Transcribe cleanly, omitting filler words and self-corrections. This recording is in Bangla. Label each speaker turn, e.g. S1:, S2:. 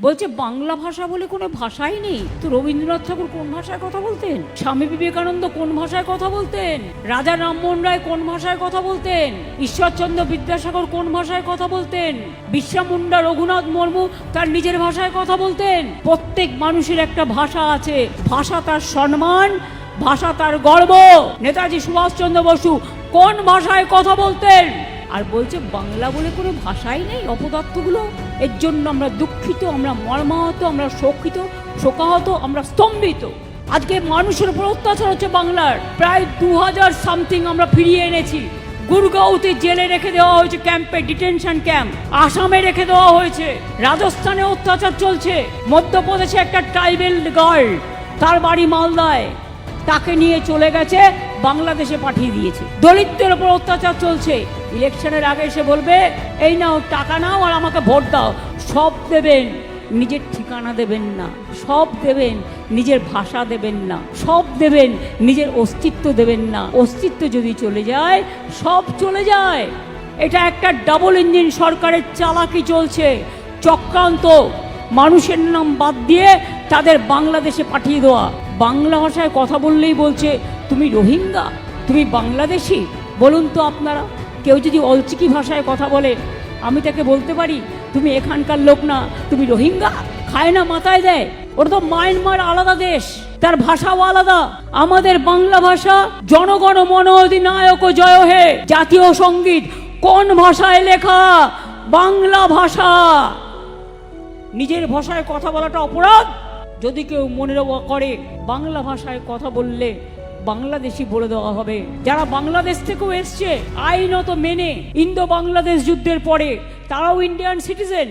S1: বলছে বাংলা ভাষা বলে কোনো ভাষাই নেই। তো রবীন্দ্রনাথ ঠাকুর কোন ভাষায় কথা বলতেন? স্বামী বিবেকানন্দ কোন ভাষায় কথা বলতেন? রাজা রামমোহন রায় কোন ভাষায় কথা বলতেন? ঈশ্বরচন্দ্র বিদ্যাসাগর কোন ভাষায় কথা বলতেন? বিরসা মুন্ডা, রঘুনাথ মুর্মু তার নিজের ভাষায় কথা বলতেন। প্রত্যেক মানুষের একটা ভাষা আছে, ভাষা তার সম্মান, ভাষা তার গর্ব। নেতাজি সুভাষচন্দ্র বসু কোন ভাষায় কথা বলতেন? আর বলছে বাংলা বলে কোনো ভাষাই নেই। অপদার্থগুলো, এর জন্য আমরা দুঃখিত, আমরা মর্মাহত, আমরা শোকাহত, আমরা স্তম্ভিত। আজকে মানুষের উপর অত্যাচার হচ্ছে বাংলার। প্রায় 2000 সামথিং আমরা ফিরিয়ে এনেছি। গুরগাঁওতে জেলে রেখে দেওয়া হয়েছে, ক্যাম্পে, ডিটেনশন ক্যাম্প। আসামে রেখে দেওয়া হয়েছে। রাজস্থানে অত্যাচার চলছে। মধ্যপ্রদেশে একটা ট্রাইবেল গার্ল, তার বাড়ি মালদায়, তাকে নিয়ে চলে গেছে, বাংলাদেশে পাঠিয়ে দিয়েছে। দলিতদের উপর অত্যাচার চলছে। ইলেকশনের আগে এসে বলবে এই নাও টাকা নাও আর আমাকে ভোট দাও। সব দেবেন, নিজের ঠিকানা দেবেন না। সব দেবেন, নিজের ভাষা দেবেন না। সব দেবেন, নিজের অস্তিত্ব দেবেন না। অস্তিত্ব যদি চলে যায়, সব চলে যায়। এটা একটা ডাবল ইঞ্জিন সরকারের চালাকি চলছে, চক্রান্ত। মানুষের নাম বাদ দিয়ে তাদের বাংলাদেশে পাঠিয়ে দেওয়া। বাংলা ভাষায় কথা বললেই বলছে তুমি রোহিঙ্গা, তুমি বাংলাদেশি। বলুন তো আপনারা, কেউ যদি অলচিকি ভাষায় কথা বলে, আমি তাকে বলতে পারি তুমি এখানকার লোক না, তুমি রোহিঙ্গা? খায় না, মাথায় দেয়। ওটা তো মায়ানমার আলাদা দেশ, তার ভাষাও আলাদা। আমাদের বাংলা ভাষা জনগণ মন অধিনায়ক জয় হে জাতীয় সঙ্গীত কোন ভাষায় লেখা? বাংলা ভাষা। নিজের ভাষায় কথা বলাটা অপরাধ। যদি কেউ মনে করে বাংলা ভাষায় কথা বললে বাংলাদেশি বলে দেওয়া হবে। যারা বাংলাদেশ থেকেও এসছে আইনত মেনে ইন্দো বাংলাদেশ যুদ্ধের পরে, তারাও ইন্ডিয়ান সিটিজেন।